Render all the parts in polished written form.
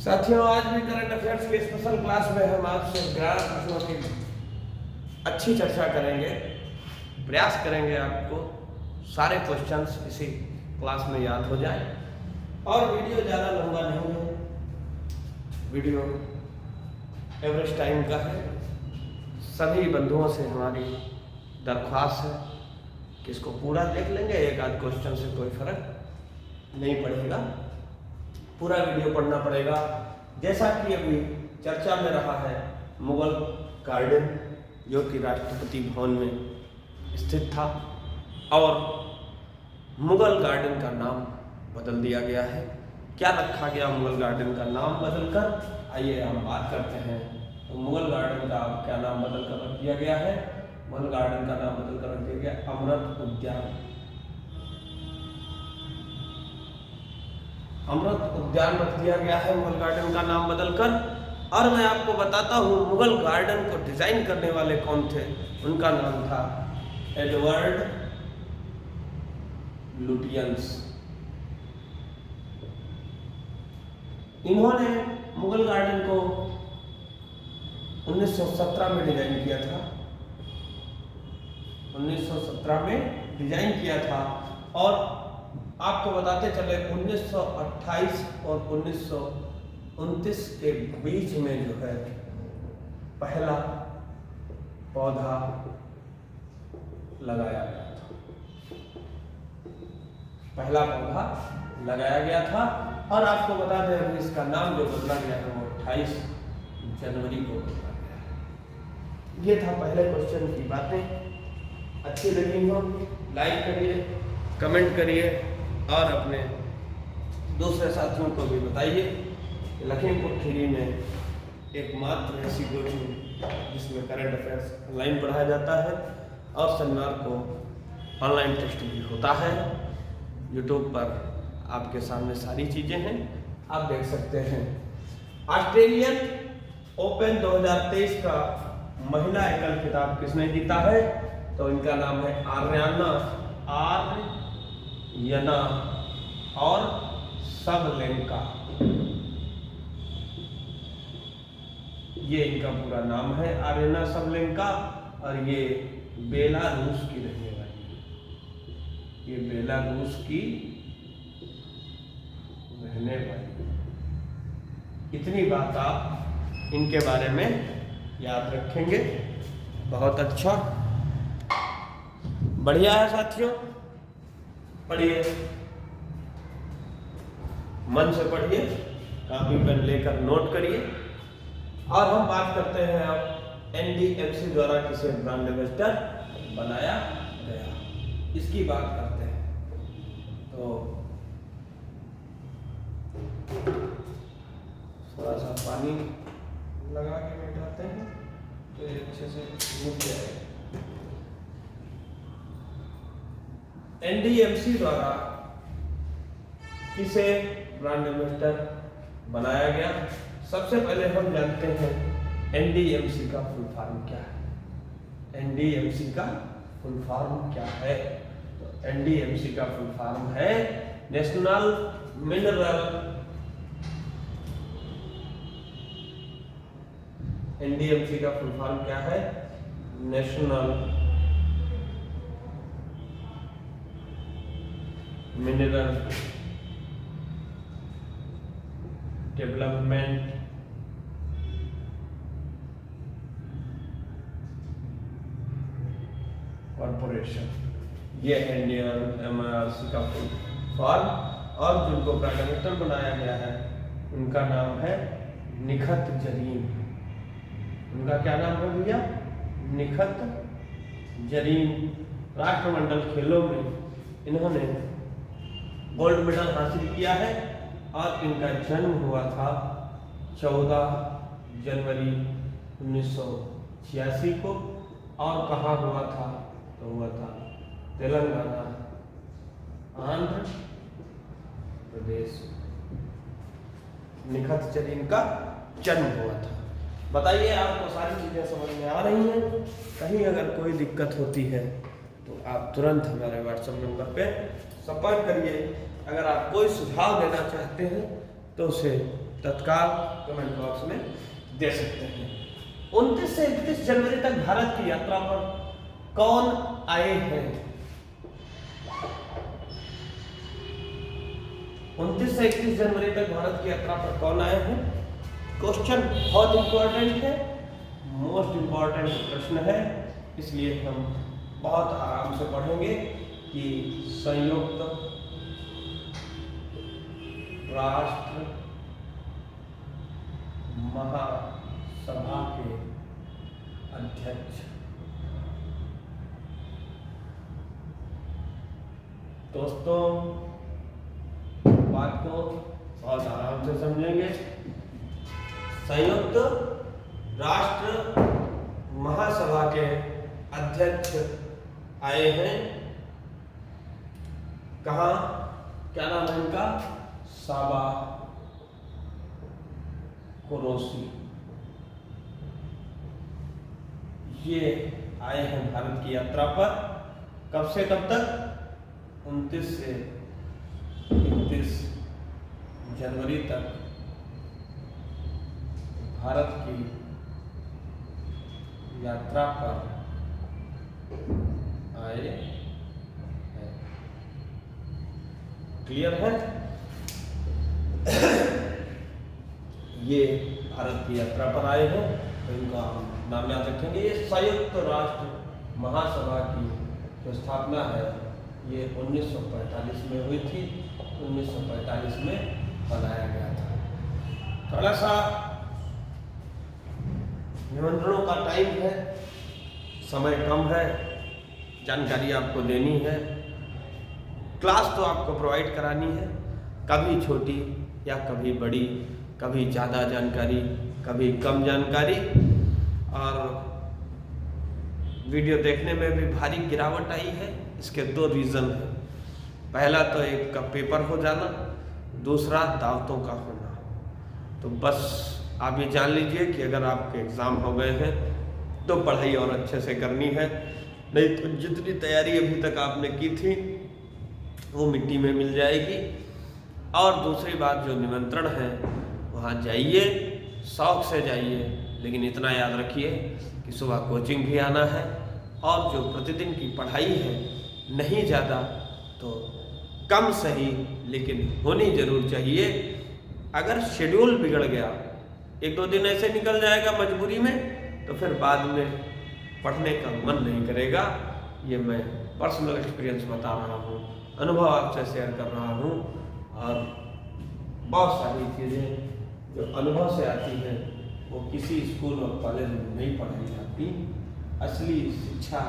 साथियों, आज भी करंट अफेयर्स की स्पेशल क्लास में हम आपसे 11 प्रश्नों की अच्छी चर्चा करेंगे। प्रयास करेंगे आपको सारे क्वेश्चंस इसी क्लास में याद हो जाए। और वीडियो ज़्यादा लंबा नहीं है, वीडियो एवरेज टाइम का है। सभी बंधुओं से हमारी दरख्वास्त है कि इसको पूरा देख लेंगे, एक आध क्वेश्चन से कोई फर्क नहीं पड़ेगा, पूरा वीडियो पढ़ना पड़ेगा। जैसा कि अभी चर्चा में रहा है, मुगल गार्डन जो कि राष्ट्रपति भवन में स्थित था और मुगल गार्डन का नाम बदल दिया गया है। क्या रखा गया मुगल गार्डन का नाम बदलकर, आइए हम बात करते हैं। तो मुगल गार्डन का क्या नाम बदलकर रख दिया गया है? मुगल गार्डन का नाम बदलकर रख दिया गया अमृत उद्यान। अमृत उद्यान रख दिया गया है मुगल गार्डन का नाम बदलकर। और मैं आपको बताता हूँ मुगल गार्डन को डिजाइन करने वाले कौन थे। उनका नाम था एडवर्ड लुटियंस। इन्होंने मुगल गार्डन को 1917 में डिजाइन किया था। 1917 में डिजाइन किया था और आपको बताते चले 1928 और 1929 के बीच में जो है पहला पौधा लगाया गया था। पहला पौधा लगाया गया था और आपको बता दें अभी इसका नाम जो बदला गया है वो 28 जनवरी को बदला गया है। ये था पहले क्वेश्चन की बातें। अच्छी लगी हो लाइक करिए, कमेंट करिए और अपने दूसरे साथियों को भी बताइए कि लखीमपुर खीरी में एकमात्र ऐसी कोचिंग जिसमें करंट अफेयर्स ऑनलाइन पढ़ाया जाता है और शनिवार को ऑनलाइन टेस्ट भी होता है। यूट्यूब पर आपके सामने सारी चीज़ें हैं, आप देख सकते हैं। ऑस्ट्रेलियन ओपन 2023 का महिला एकल खिताब किसने जीता है? तो इनका नाम है आर्यना और सबलेंका। ये इनका पूरा नाम है आर्यना सबलेंका और ये बेलारूस की रहने वाली है। ये बेलारूस की रहने वाली। इतनी बात आप इनके बारे में याद रखेंगे। बहुत अच्छा, बढ़िया है साथियों। पढ़िए, मन से पढ़िए, कॉपी पेन लेकर नोट करिए। और हम बात करते हैं अब एनडीएमसी द्वारा किसे ब्रांड एम्बेसडर बनाया गया, इसकी बात करते हैं। तो थोड़ा सा पानी लगा के बैठाते हैं तो ये अच्छे से सूख जाएगा। एनडीएमसी द्वारा किसे ब्रांड एम्बेसडर बनाया गया? सबसे पहले हम जानते हैं एनडीएमसी का फुल फॉर्म क्या है। एनडीएमसी का फुल फॉर्म क्या है? तो एनडीएमसी का फुल फॉर्म है नेशनल मिनरल। एनडीएमसी का फुल फॉर्म क्या है? National mineral development corporation. ये एनडीएमसी का फुल फॉर्म। और जिनको प्राइम मिनिस्टर बनाया गया है उनका नाम है निखत जरीन। उनका क्या नाम है भैया? निखत जरीन। राष्ट्रमंडल खेलों में इन्होंने गोल्ड मेडल हासिल किया है और इनका जन्म हुआ था 14 जनवरी 1986 को। और कहाँ हुआ था? तो हुआ था तेलंगाना, आंध्र प्रदेश। निखत जरीन का जन्म हुआ था। बताइए, आपको सारी चीज़ें समझ में आ रही हैं? कहीं अगर कोई दिक्कत होती है तो आप तुरंत हमारे व्हाट्सएप नंबर पे संपर्क करिए। अगर आप कोई सुझाव देना चाहते हैं तो उसे तत्काल कमेंट बॉक्स में दे सकते हैं। 29 से 31 जनवरी तक भारत की यात्रा पर कौन आए हैं? 29 से 31 जनवरी तक भारत की यात्रा पर कौन आए हैं? क्वेश्चन बहुत इंपॉर्टेंट है, मोस्ट इंपॉर्टेंट प्रश्न है, इसलिए हम बहुत आराम से पढ़ेंगे कि संयुक्त राष्ट्र महासभा के अध्यक्ष, दोस्तों बात को बहुत आराम से समझेंगे। संयुक्त राष्ट्र महासभा के अध्यक्ष आए हैं। कहाँ? क्या नाम है इनका? साबा कुरैशी। ये आए हैं भारत की यात्रा पर। कब से कब तक? 29 से 31 जनवरी तक भारत की यात्रा पर आए हैं। क्लियर है? ये भारत की यात्रा पर आए हैं, तो इनका नाम याद रखेंगे। ये संयुक्त राष्ट्र महासभा की जो स्थापना है ये 1945 में हुई थी। 1945 में बनाया गया था। थोड़ा सा निमंत्रणों का टाइम है, समय कम है, जानकारी आपको देनी है, क्लास तो आपको प्रोवाइड करानी है, कभी छोटी या कभी बड़ी, कभी ज़्यादा जानकारी, कभी कम जानकारी। और वीडियो देखने में भी भारी गिरावट आई है। इसके दो रीज़न हैं। पहला तो एक का पेपर हो जाना, दूसरा दावतों का होना। तो बस आप ये जान लीजिए कि अगर आपके एग्ज़ाम हो गए हैं तो पढ़ाई और अच्छे से करनी है, नहीं तो जितनी तैयारी अभी तक आपने की थी वो मिट्टी में मिल जाएगी। और दूसरी बात, जो निमंत्रण है वहाँ जाइए, शौक से जाइए, लेकिन इतना याद रखिए कि सुबह कोचिंग भी आना है, और जो प्रतिदिन की पढ़ाई है नहीं ज़्यादा तो कम सही लेकिन होनी जरूर चाहिए। अगर शेड्यूल बिगड़ गया, एक दो दिन ऐसे निकल जाएगा मजबूरी में, तो फिर बाद में पढ़ने का मन नहीं करेगा। ये मैं पर्सनल एक्सपीरियंस बता रहा हूँ, अनुभव आपसे शेयर कर रहा हूँ। और बहुत सारी चीज़ें जो अनुभव से आती हैं वो किसी स्कूल और कॉलेज में नहीं पढ़ाई जाती। असली शिक्षा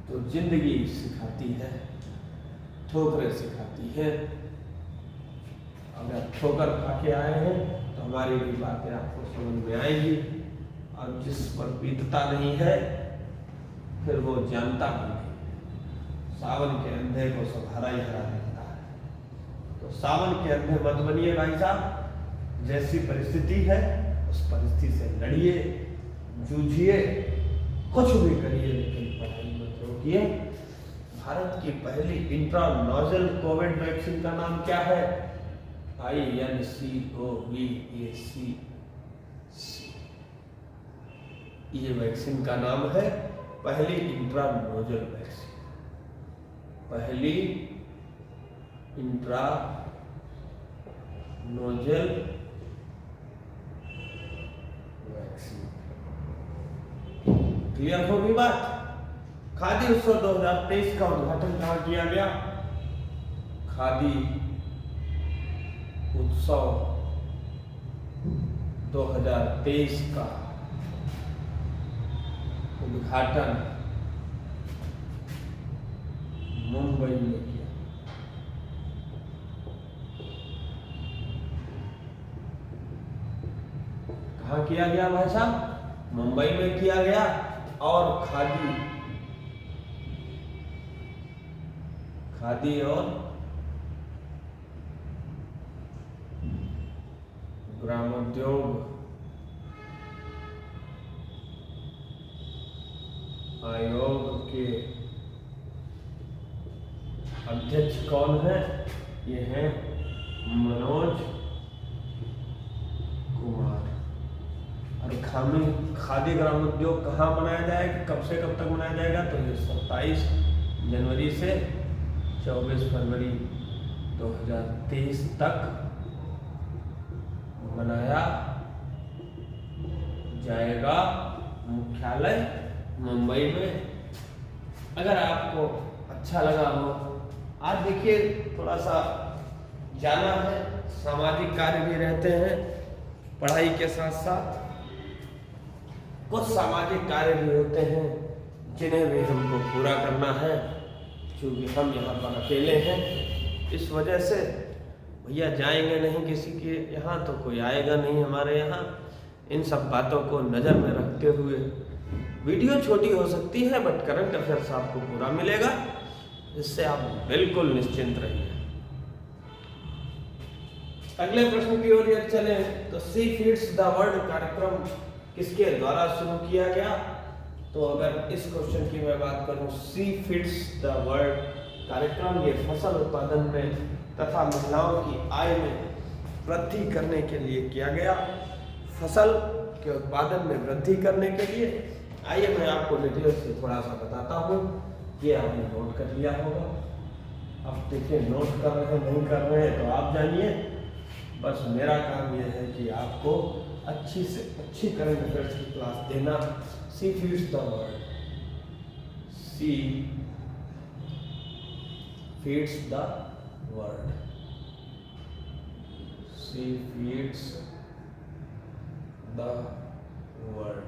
तो जिंदगी सिखाती है, ठोकरें सिखाती है। अगर ठोकर खा के आए हैं तो हमारी भी बातें आपको समझ में आएंगी। और जिस पर बीतता नहीं है फिर वो जानता भी नहीं। सावन के अंधे को सब हरा ही हरा दिखता है। तो सावन के अंधे मत बनिए भाई साहब। जैसी परिस्थिति है उस परिस्थिति से लड़िए, जूझिए, कुछ भी करिए, लेकिन पढ़ाई मत रोकिए। भारत की पहली इंट्रानोजल कोविड वैक्सीन का नाम क्या है? INCOVAC। ये वैक्सीन का नाम है पहली इंट्रानोजल वैक्सीन। पहली इंट्रानोजल वैक्सीन। क्लियर होगी बात? खादी उत्सव 2023 का उद्घाटन कहाँ किया गया? खादी उत्सव 2023 का उद्घाटन मुंबई में किया। कहाँ किया गया भाई साहब? मुंबई में किया गया। और खादी और ग्रामोद्योग आयोग के अध्यक्ष कौन है? ये है मनोज खादी ग्रामोद्योग कहाँ बनाया जाएगा, कब से कब तक बनाया जाएगा, तो ये 27 जनवरी से 24 फरवरी 2023 तक बनाया जाएगा, मुख्यालय मुंबई में। अगर आपको अच्छा लगा हो, आज देखिए थोड़ा सा जाना है, सामाजिक कार्य भी रहते हैं पढ़ाई के साथ साथ, कुछ सामाजिक कार्य भी होते हैं जिन्हें भी हमको पूरा करना है, क्योंकि हम यहाँ पर अकेले हैं। इस वजह से भैया जाएंगे नहीं किसी के यहाँ, तो कोई आएगा नहीं हमारे यहाँ। इन सब बातों को नज़र में रखते हुए वीडियो छोटी हो सकती है, बट करंट अफेयर्स आपको पूरा मिलेगा, इससे आप बिल्कुल निश्चिंत रहिए। अगले प्रश्न की ओर यदि चले तो सी फीड्स द वर्ल्ड कार्यक्रम किसके द्वारा शुरू किया गया? तो अगर इस क्वेश्चन की मैं बात करूं, सी फीड्स द वर्ल्ड कार्यक्रम ये फसल उत्पादन में तथा महिलाओं की आय में वृद्धि करने के लिए किया गया। फसल के उत्पादन में वृद्धि करने के लिए, आइए मैं आपको डिटेल से थोड़ा सा बताता हूँ। ये आपने नोट कर लिया होगा। अब देखिए, नोट कर रहे हैं नहीं कर रहे हैं तो आप जानिए, बस मेरा काम यह है कि आपको अच्छी से अच्छी करंट अफेयर्स की क्लास देना। Sea feeds the world, sea feeds the world, sea feeds the world.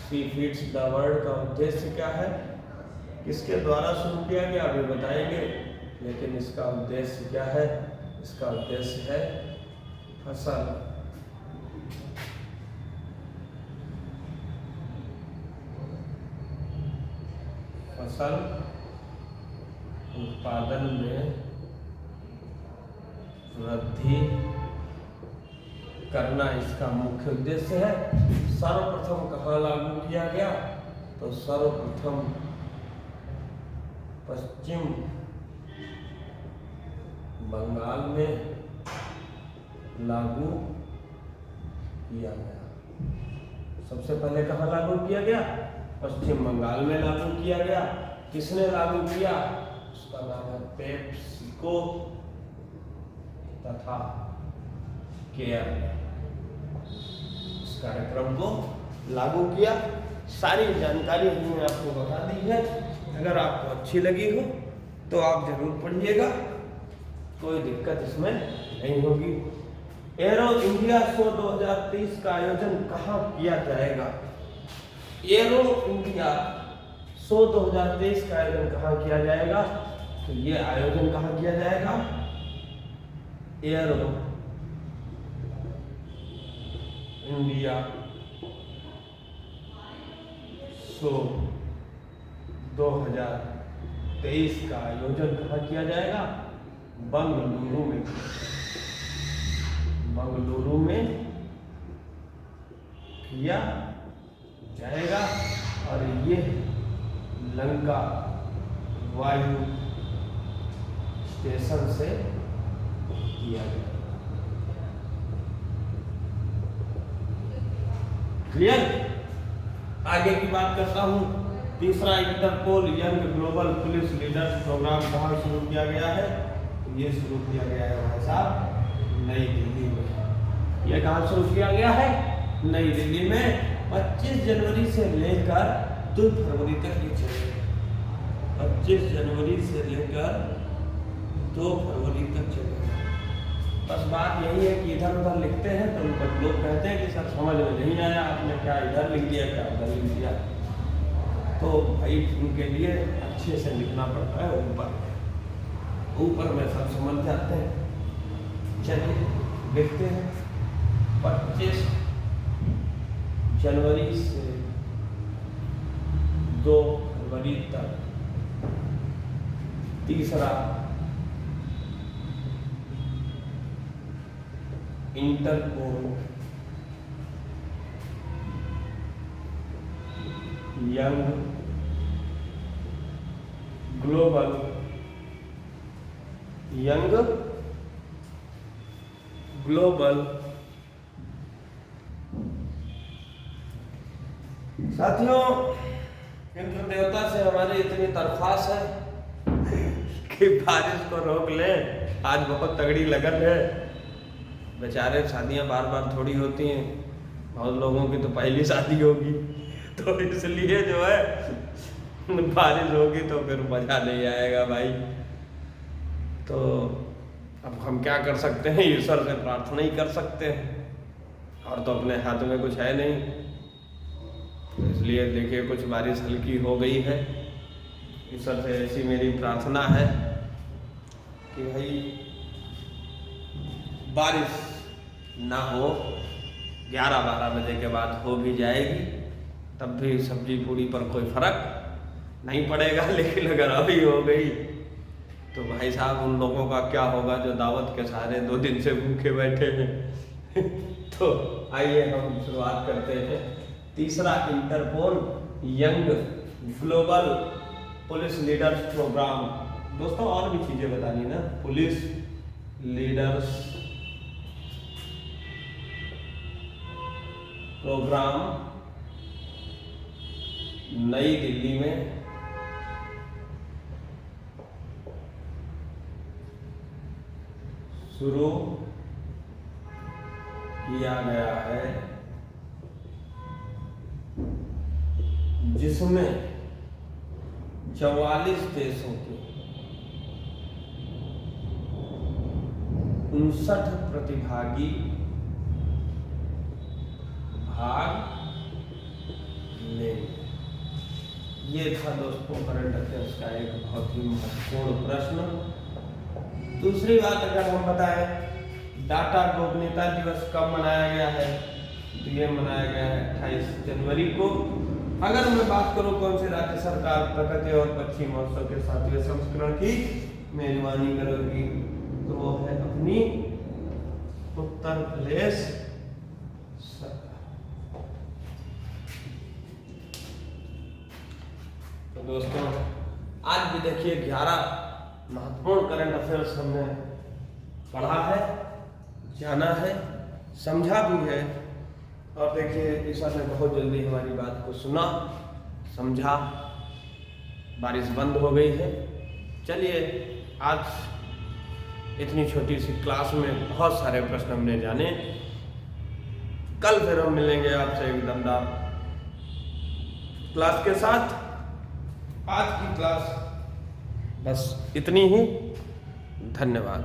Sea feeds the world का उद्देश्य क्या है, किसके द्वारा शुरू किया गया अभी बताएंगे, लेकिन इसका उद्देश्य क्या है? इसका उद्देश्य है फसल उत्पादन में वृद्धि करना इसका मुख्य उद्देश्य है। सर्वप्रथम कहाँ लागू किया गया? तो सर्वप्रथम पश्चिम बंगाल में लागू किया गया। सबसे पहले कहाँ लागू किया गया? पश्चिम बंगाल में लागू किया गया। किसने लागू किया? उसका नाम है पेप्सिको तथा केयर ने इस कार्यक्रम को लागू किया। सारी जानकारी हमने आपको बता दी है। अगर आपको अच्छी लगी हो तो आप जरूर पढ़िएगा, कोई दिक्कत इसमें नहीं होगी। एरो इंडिया शो 2023 का आयोजन कहाँ किया जाएगा? एरो इंडिया शो 2023 का आयोजन कहाँ किया जाएगा? तो ये आयोजन कहाँ किया जाएगा? एरो इंडिया शो 2023 का आयोजन कहाँ किया जाएगा? बंगलुरु में। बंगलुरु में किया जाएगा और ये लंका वायु स्टेशन से किया गया। क्लियर? आगे की बात करता हूँ। तीसरा, Interpol young global police leaders program कहाँ शुरू किया गया है? ये शुरू किया गया है भाई साहब नई दिल्ली में। ये कहाँ शुरू किया गया है? नई दिल्ली में। 25 जनवरी से लेकर 2 फरवरी तक ये चलेगा। 25 जनवरी से लेकर 2 फरवरी तक चलेगा। बस बात यही है कि इधर उधर लिखते हैं तो उन पर लोग कहते हैं कि सर समझ में नहीं आया, आपने क्या इधर लिख दिया, क्या उधर लिख दिया। तो भाई उनके लिए अच्छे से लिखना पड़ता है। ऊपर में सब समझ जाते हैं। चलिए लिखते हैं 25 जनवरी से 2 फरवरी तक। तीसरा, इंटरपोल यंग ग्लोबल साथियों, इंद्र देवता से हमारी इतनी दरख्वास्त है कि बारिश को रोक लें। आज बहुत तगड़ी लगन है। बेचारे शादियां बार बार थोड़ी होती हैं, बहुत लोगों की तो पहली शादी होगी, तो इसलिए जो है बारिश होगी तो फिर मजा नहीं आएगा भाई। तो अब हम क्या कर सकते हैं, ईश्वर से प्रार्थना ही कर सकते हैं, और तो अपने हाथ में कुछ है नहीं। तो इसलिए देखिए कुछ बारिश हल्की हो गई है। ईश्वर से ऐसी मेरी प्रार्थना है कि भाई बारिश ना हो, 11-12 बजे के बाद हो भी जाएगी, तब भी सब्जी पूरी पर कोई फर्क नहीं पड़ेगा। लेकिन अगर अभी हो गई तो भाई साहब उन लोगों का क्या होगा जो दावत के सहारे 2 दिन से भूखे बैठे हैं। तो आइए हम शुरुआत करते हैं। तीसरा Interpol young global police leaders program. दोस्तों और भी चीजें बतानी ना। पुलिस लीडर्स प्रोग्राम नई दिल्ली में शुरू किया गया है, जिसमें 44 देशों के 59 प्रतिभागी भाग लेंगे। ये था दोस्तों करंट अफेयर्स का एक बहुत ही महत्वपूर्ण प्रश्न। दूसरी बात अगर हम बताएं, डाटा गोपनीयता दिवस कब मनाया गया है, तो ये मनाया गया है 28 जनवरी को। अगर मैं बात करूं कौन सी राज्य सरकार प्रकृति और पक्षी महोत्सव के 7वें संस्करण की मेजबानी करेगी, तो वो है अपनी उत्तर प्रदेश सरकार। तो दोस्तों आज भी देखिए 11 महत्वपूर्ण करंट अफेयर्स हमने पढ़ा है, जाना है, समझा भी है, और देखिए ईश्वर ने बहुत जल्दी हमारी बात को सुना, समझा, बारिश बंद हो गई है। चलिए आज इतनी छोटी सी क्लास में बहुत सारे प्रश्न हमने जाने। कल फिर हम मिलेंगे आपसे एक दमदार क्लास के साथ। आज की क्लास बस इतनी ही। धन्यवाद।